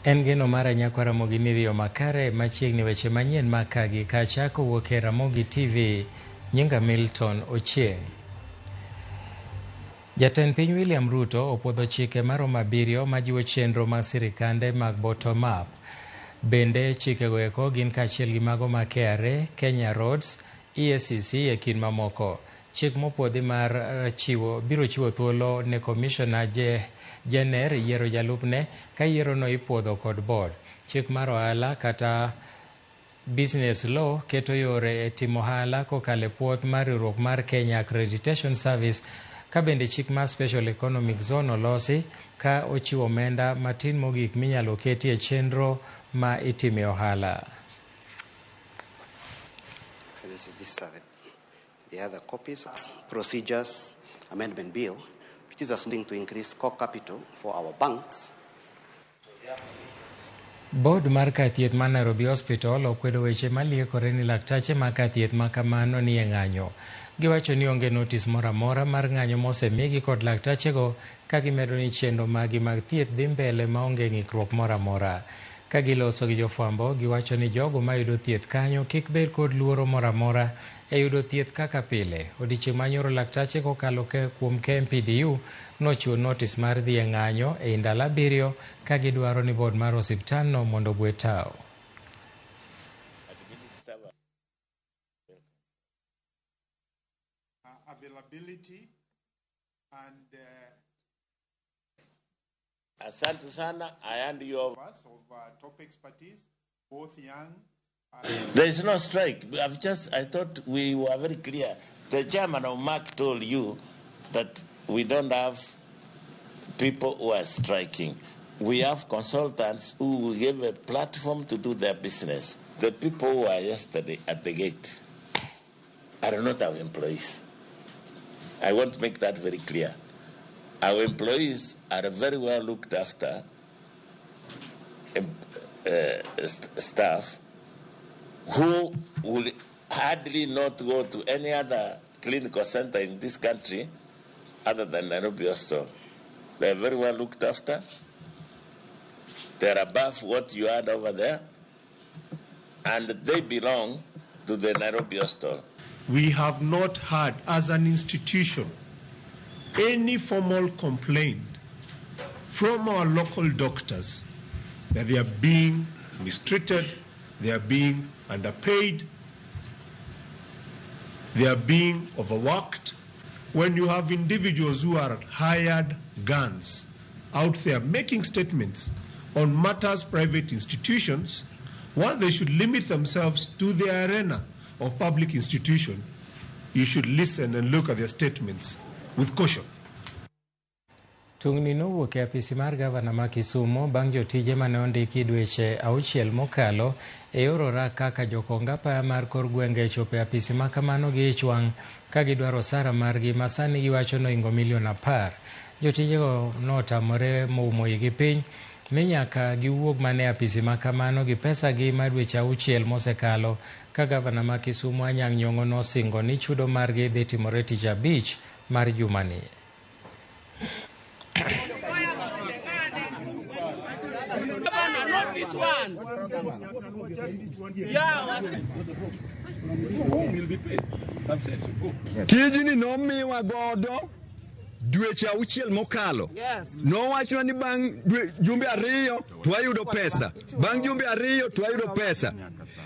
En geno mar Nyakwaramogi Niriyo makare machiegni weche manyien makagi kacha kowuok e Ramogi TV. Nyinga Milton Ochieng'. Jatend piny William Ruto opwodho chike maromo 7 majiwo chenro mag sirikande mag bottom up. Bende chikego eko gin kaachiel gi mago ma KRA, Kenya Roads, EACC e kind mamoko. Chik mopwodhi mar biro chiwo thuolo ne Commissioner Jener yiero jalupne ka yierono ipwodho kod board. Chik mar ohala kata Business Law keto yore e timo ohala kokalo e puoth mar riwruok mar Kenya Accreditation Service, ka bende chik mar Special Economic Zone olosi ka ochiwo omenda matin mogik minyalo keti e chenro ma itime ohala. The other copies, Procedures Amendment Bill, which is something to increase core capital for our banks. Board mar kar thieth mar Nairobi Hospital okwedo weche maliekore ni laktache mag kar thieth ma kamano ni e ng'anyo. Giwacho ni onge notis moro amora mar ng'anyo mosemigi kod laktachego, ka gimedo ni chenro magi mag thieth dhi mbele maonge ng'ikruok moro amora. Ka giloso gi jofwambo, giwacho ni jogo mayudo thieth kanyo kik bed kod luoro moro amora e yudo thieth kaka pile. Odiechieng' manyoro laktache kokalo kuom KMPDU nochiwo notis mar dhi e ng'anyo e ndalo 7 ka gidwaro ni board mar osiptalno mondo ogwe tao. Availability and Asante sana, I hand you over. of top expertise, both young. There is no strike. I thought we were very clear. The chairman of MAC told you that we don't have people who are striking. We have consultants who give a platform to do their business. The people who were yesterday at the gate are not our employees. I want to make that very clear. Our employees are very well looked after staff who will hardly not go to any other clinical center in this country other than Nairobi Hospital. They are very well looked after. They are above what you had over there, and they belong to the Nairobi Hospital. We have not had, as an institution, any formal complaint from our local doctors that they are being mistreated, they are being underpaid, they are being overworked. When you have individuals who are hired guns out there making statements on matters private institutions, while they should limit themselves to the arena of public institution, you should listen and look at their statements with caution. Tungni nowuok e apisi mar gavana ma Kisumu bang' jotije mane ondiki dweche 6 mokalo e yor orak kaka jokonga apaya mar kor gwenge chopo e apisi ma kamano gi ich wang' ka gidwaro osara margi ma sani giwacho noingo $10 million. Jotijego notamore moumo igi piny ni nyaka giwuog mane apisi ma kamano gi pesa gi mar dweche 6 mosekalo, ka gavana ma Kisumu Anyang' Nyong'o nosingo ni chudo margi dhi timore tich abich mar jumani. Tijini nomiwa godo dweche 6 mokalo. Nowachwa ni bang' jumbe 2 to ayudo pesa. Bang' jumbe 2 to ayudo pesa.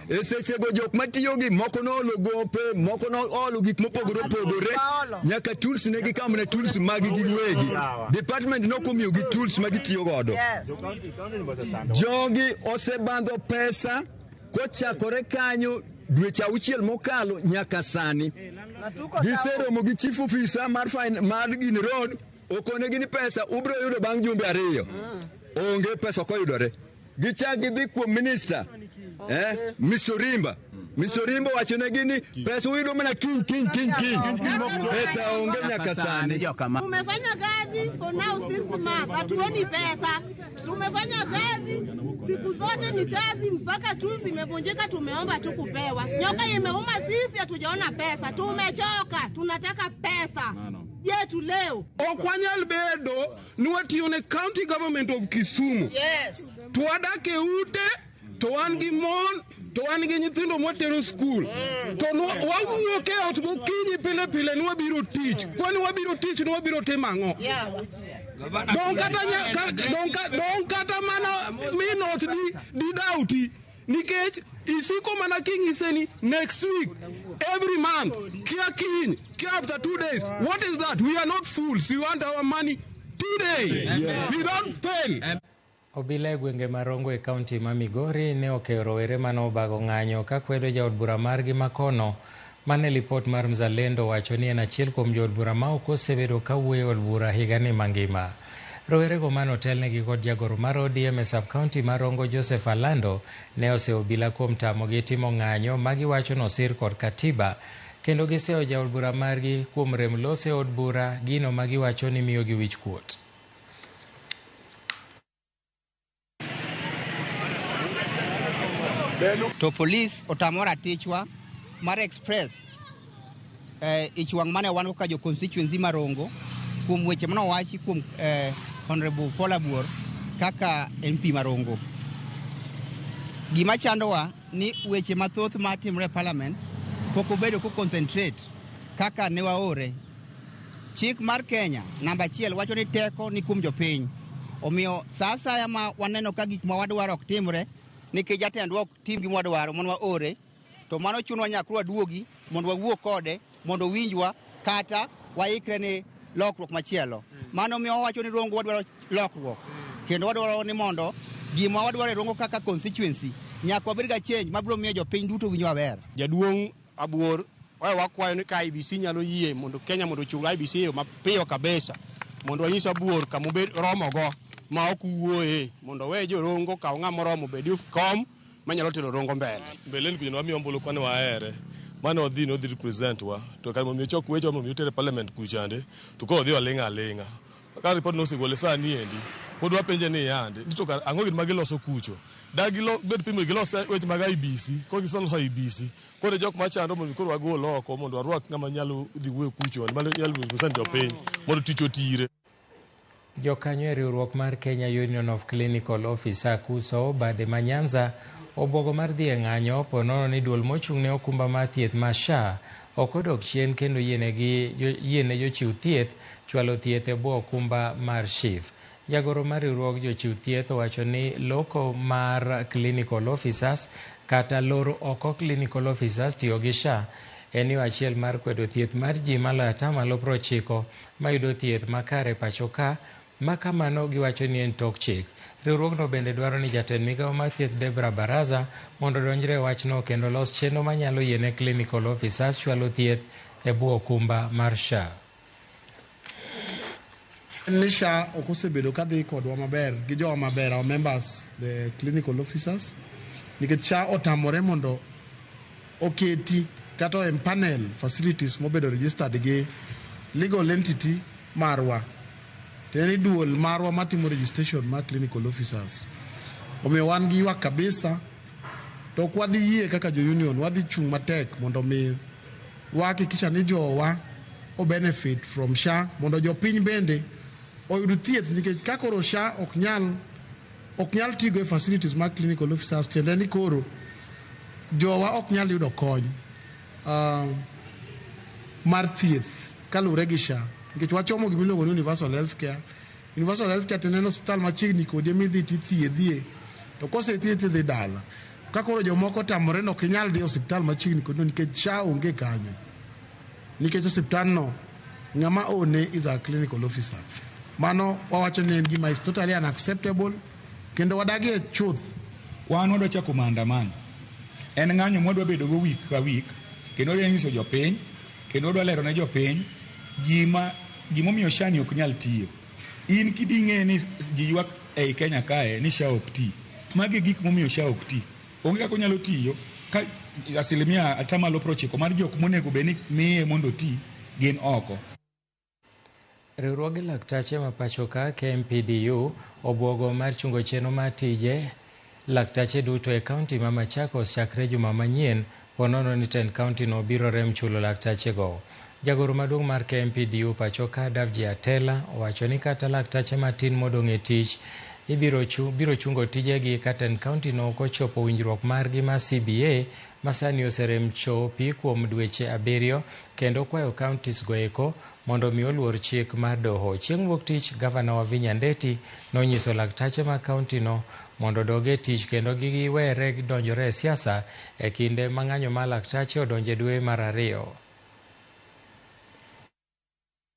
E sechego jok matiyo gi moko noolo gope, moko noolo gik mopogore opogore, nyaka tools ne gikamne tools magi giwegi. Department nokomiyo gi tools magi tiyo godo. Jogi osebandho pesa kochakore kanyo dweche 6 mokalo nyaka sani. Giseromo gi chief officer mar Gini Road, okone gini pesa ubro yudo bang' jumbe 2. Onge pesa koyudore. gichak gidhi kuom minister Mr. Rimba wachone gini pesa uyudo mana kiny. Pesa onge nyaka sani. Tumefanya kazi for now 6 months, hatuoni pesa. Tumefanya kazi siku zote ni kazi mpaka tu zimevunjika, tumeomba tu kupewa. Nyoka imeuma sisi, hatujaona pesa. Tumechoka, tunataka pesa. Yetu leo. Okwanyal bedo nwatiyo ne county government of Kisumu. Yes. Tuwadake ute, to wan gi mon, to wan gi nyithindo mwatero school. To wawuoke ot gokinyi pile nwabiro tich. Kwani wabiro tich nwabiro temango. Yeah. Don't kata mana minot di dauti. Nikech isiko mana kingiseni next week, every month, kia kiny, kia after 2 days. What is that? We are not fools. We want our money today. We don't fail. Obila e gwenge marongo e kaunti ma Migori ne okeo rowere mano obago ng'anyo ka kwedo jaod bura margi makono mane lipot mar Mzalendo wacho ni en achiel kuom jood bura ma ok osebedo ka wuoyo od bura higa ni mangima. Rowerego mane otelnegi kod jagoro mar ODM e sub-county mar Rongo Joseph Alando ne oseo obila kuom tamogi timo ng'anyo ma giwacho nosir kod katiba, kendo giseo jaod bura margi kuom rem lose od bura, gino ma giwacho ni miyo gi wich kuot. To police otamora tichwa mar express ichwang mane wan ka jo constituency Marongo kuom weche mano wachi kuom Honorable Paula Buor kaka MP Marongo. Gima chandowa ni weche mathoth matimre parliament pok obedo ko concentrate kaka ne waore. Chik mar Kenya namba 1 wacho ni teko ni kuom jopiny. Omiyo sasa ya ma waneno ka gik ma wadwaro ok timre nikech jatendwa ok tim gima wadwaro mondo waore, to mano chunwa nyakwa duogi mondo wawuo kode mondo winjwa kata waikre ni lokruok machielo. Mano miyo wacho ni Rongo wadwaro lokruok, kendo wadwaro ni mondo gima wadwaro Rongo kaka constituency nyakwa bed ga change mabiro miyo jopiny duto winjo maber. Jaduong' Abuor wakwayo ni ka IBC nyalo yie mondo Kenya mondo chung IBC mapiyo kabisa mondo wanyis Abuor kama obed romogo ma ok wuoye mondo we jo Rongo kaw ng'ama romo bedi kom manyalo tero Rongo mbele ni kuno wamiyo ombulu kwane waere mane odhi represent wa to kar momiyo chok weche momiyo tere parliament kuchande to ko odhi alinga ka report no sigole sani endi pod wapenje ni yande to kar ang'o gin magiloso kucho dagilo bed pimo giloso weche mag IBC ko gisoloso IBC kore jok machando mondo koro wagol oko mondo arwak ng'ama nyalo dhi wuoyo kucho malo nyalo represent jopiny mondo tich otire. Jokanyo e riwruok mar Kenya Union of Clinical Officers KUSO bade ma Nyanza obwogo mar dhi e ng'anyo ponono ni duol mochung' ne okumba mar thieth ma SHA ok odok chien kendo yiene jochiw thieth chwalo thieth e bwo okumba mar SHIF. Jagoro mar riwruok jochiw thieth owacho ni loko mar clinical officers kata loro oko clinical officers tiyo gi SHA en yo achiel mar kwedo thieth mar ji maloyo 90% mayudo thieth makare pacho ka, ma kamano giwacho ni en tok chik. Riwruogno bende dwaro ni jatend migawo mar thieth Debra Baraza mondo donjre wachno kendo los chenro manyalo yiene clinical officers chwalo thieth e bwo okumba mar SHA. Ni SHA ok osebedo ka dhi kodwa maber gi jowa maber, our members, the clinical officers, nikech SHA otamore mondo oketi kata empanel facilities mobedo registered gi legal entity marwa, teni duol marwa matimo registration mar clinical officers. Omiyo wan gi ywak kabisa, to ok wadhi yie kaka jo union, wadhi chung' matek mondo mi wahakikisha ni jowa o benefit from SHA mondo jopiny bende oyud thieth, nikech ka koro SHA ok nyal tigo e facilities mar clinical officers, tiende ni koro jowa ok nyal yudo kony mar thieth kaluwore gi SHA, nikech wachomo gimiluongo ni universal healthcare. Universal healthcare tiende ni osiptal machiegni kodi midhi tithiedhie, to kosethiedhi dhi dala. Ka koro jomoko tamore no ok nyal dhi osiptal machiegni kodi nikech SHA onge kanyo, nikech osiptalno ng'ama one is a clinical officer. Mano wawacho ni en gima is totally unacceptable, kendo wadagi e chuth. Wan wadwa chako maandamano, en ng'anyo mwadwa bedo go week ka week, kendo wadwa nyiso jopiny, kendo wadwa lero ne jopiny gimomiyo SHA ni ok nyal tiyo. In kiding'e ni ji ywak ei Kenya kae ni SHA ok ti, magi gik momiyo SHA ok ti. Onge kaka onyalo tiyo ka 90% mar jok monego beni miye mondo ti gin oko. Riwruoge laktache ma pacho ka KMPDU obwogo mar chungo chenro mar tije laktache duto e kaunti ma Machakos chakre juma manyien ponono ni ten kaunti no biro rem chulo laktache go. Jagoro maduong' mar KMPDU pacho ka Davji Atela owacho ni kata laktache matin modong' e tich biro chungo tijegi ka ten kaunti no kochopo winjruok margi ma CBA masani oserem chopi kuom dweche 7 kendo kwayo counties go eko mondo mi oluor chik mar doho. Chieng' wuok tich gavana wa Vinya Ndeti nonyiso laktache ma kaunti no mondo doge tich kendo giwere donjore e siasa e kinde ma ng'anyo ma laktache odonje dwe mar 2.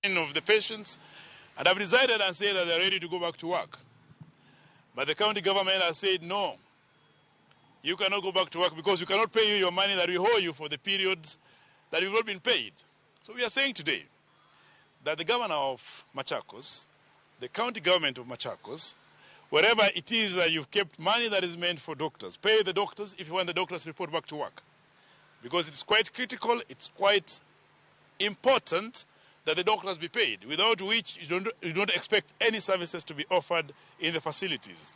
Of the patients and have decided and said that they're ready to go back to work. But the county government has said no. You cannot go back to work because we cannot pay you your money that we owe you for the periods that you've not been paid. So we are saying today that the governor of Machakos, the county government of Machakos, wherever it is that you've kept money that is meant for doctors, pay the doctors if you want the doctors to report back to work. Because it's quite critical, it's quite important that the doctors be paid, without which you don't expect any services to be offered in the facilities.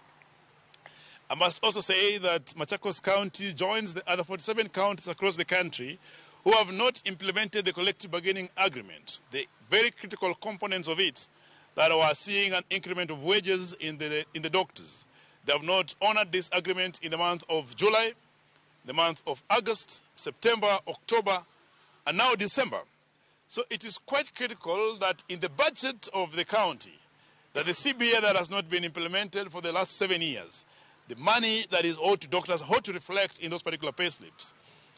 I must also say that Machakos County joins the other 47 counties across the country who have not implemented the collective bargaining agreement, the very critical components of it that are seeing an increment of wages in the doctors. They have not honored this agreement in the month of July, the month of August, September, October, and now December. So it is quite critical that in the budget of the county, that the CBA that has not been implemented for the last 7 years, the money that is owed to doctors ought to reflect in those particular pay slips.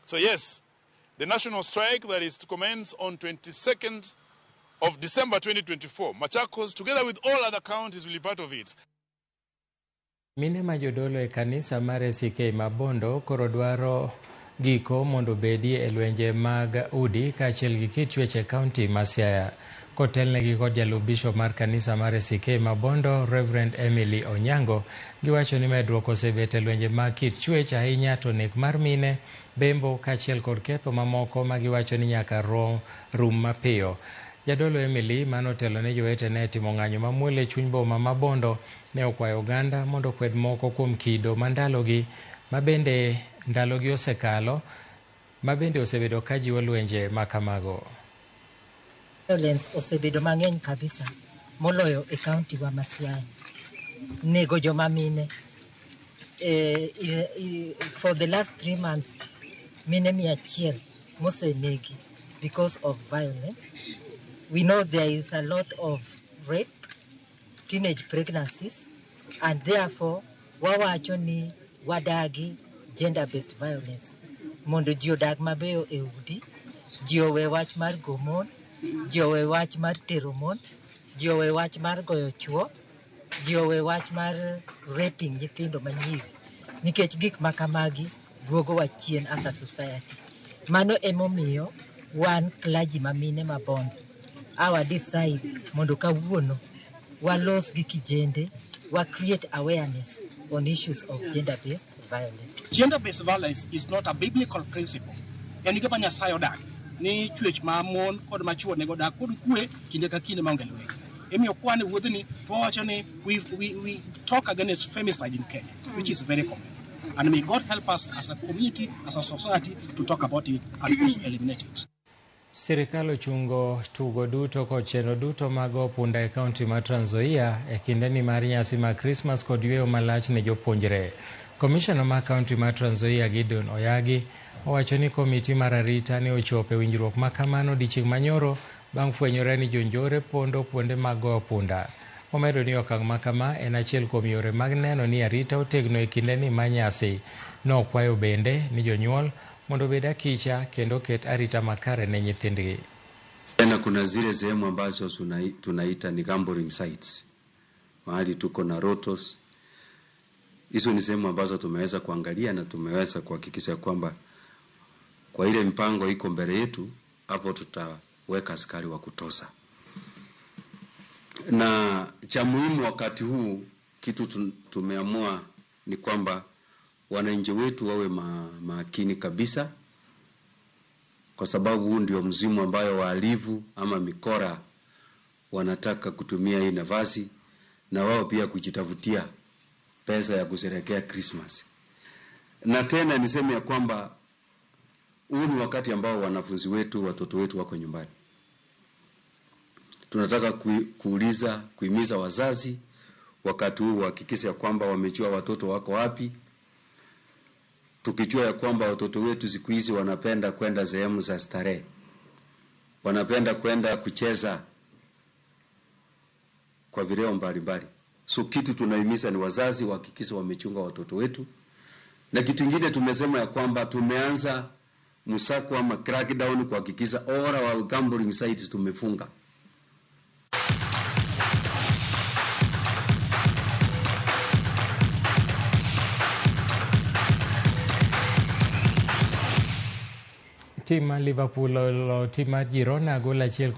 So yes, the national strike that is to commence on 22nd of December 2024, Machakos, together with all other counties, will be part of it. Mine majodolo e kanisa mar SK Mabondo koro dwaro giko mondo bedi e lwenje mag udi kaachiel gi kit chwech e kaunti ma Siaya. Kotelnegi kod jalup bishop mar kanisa mar SK Mabondo, Reverend Emily Onyango, giwacho ni medruok osebet e lwenje mag kit chwech ahinya to nek mar mine, bembo kaachiel kod ketho mamoko ma giwacho ni nyaka rum mapiyo. Jadolo Emily manotelo ne jowetene timo ng'anyo mamuol e chuny boma ma Bondo ne okwayo oganda mondo kwed moko kuom kido mandalogi mabende ndalogi osekalo mabende osebedo ka jiwo lwenje makamago. Violence osebedo mang'eny kabisa moloyo e kaunti wa Siaya. Nego joma mine. For the last 3 months, mine 100 mosenegi because of violence. We know there is a lot of rape, teenage pregnancies, and therefore wawacho ni wadagi gender-based violence. Mondo ji odag mabeyo e udi, ji owe wach mar gomon, ji owe wach mar teromon, ji owe wach mar goyo chuo, ji owe wach mar raping nyithindo manyiri. Nikech gik makamagi duogowa chien as a society. Mano emomiyo wan clergy mamine Mabondo our decide mondo kawuono walos gi kijende, wa create awareness on issues of gender-based violence. Gender-based violence is not a biblical principle. Yani gima Nyasaye odagi ni chwech ma mon kod ma chuo nego dak kod kwe kinde ka kinde maonge lweny. Emiyo kwane wuodhni wawacho ni we talk against femicide in Kenya, which is very common. And may God help us as a community, as a society, to talk about it and also eliminate it. Sirikal ochungo tugo duto kod chenro duto mag opunda e kaunti ma Trans Nzoia e kindeni mar nyasi mag Christmas kod yweyo malach ne jopuonjre. Komishona mar kaunti ma Trans Nzoia Gideon Oyagi owacho ni komiti mar arita ne ochopo e winjruok ma kamano odiechieng' manyoro bang' fwenyore ni jonjore pondo kuonde mag opunda. Omedo ni okang' ma kama en achiel kuom yore mag neno ni arita otegno e kindeni ma nyasi. Nokwayo bende ni jonyuol mondo bed akicha kendo ket arita makare ne nyithindgi. Tena kuna zile sehemu ambazo tunaita ni gambling sites, mahali tuko na rotos. Hizo ni sehemu ambazo tumeweza kuangalia na tumeweza kuhakikisha kwamba kwa ile mpango iko mbele yetu, hapo tutaweka askari wa kutosha. Na cha muhimu wakati huu kitu tumeamua ni kwamba wananchi wetu wawe makini kabisa, kwa sababu huu ndio mzimu ambayo wahalifu ama mikora wanataka kutumia hii nafasi na wao pia kujitafutia pesa ya kusherehekea Christmas. Na tena niseme ya kwamba huu ni wakati ambao wanafunzi wetu, watoto wetu wako nyumbani. Tunataka kuhimiza wazazi wakati huu wahakikisha kwamba wamejua watoto wako wapi. Tukijua ya kwamba watoto wetu siku hizi wanapenda kwenda sehemu za starehe, wanapenda kwenda kucheza kwa vileo mbalimbali. So kitu tunahimiza ni wazazi wahakikisha wamechunga watoto wetu. Na kitu kingine tumesema ya kwamba tumeanza msako ama crackdown kuhakikisha all our gambling sites tumefunga. Tim Liverpool, tim Girona gola achiel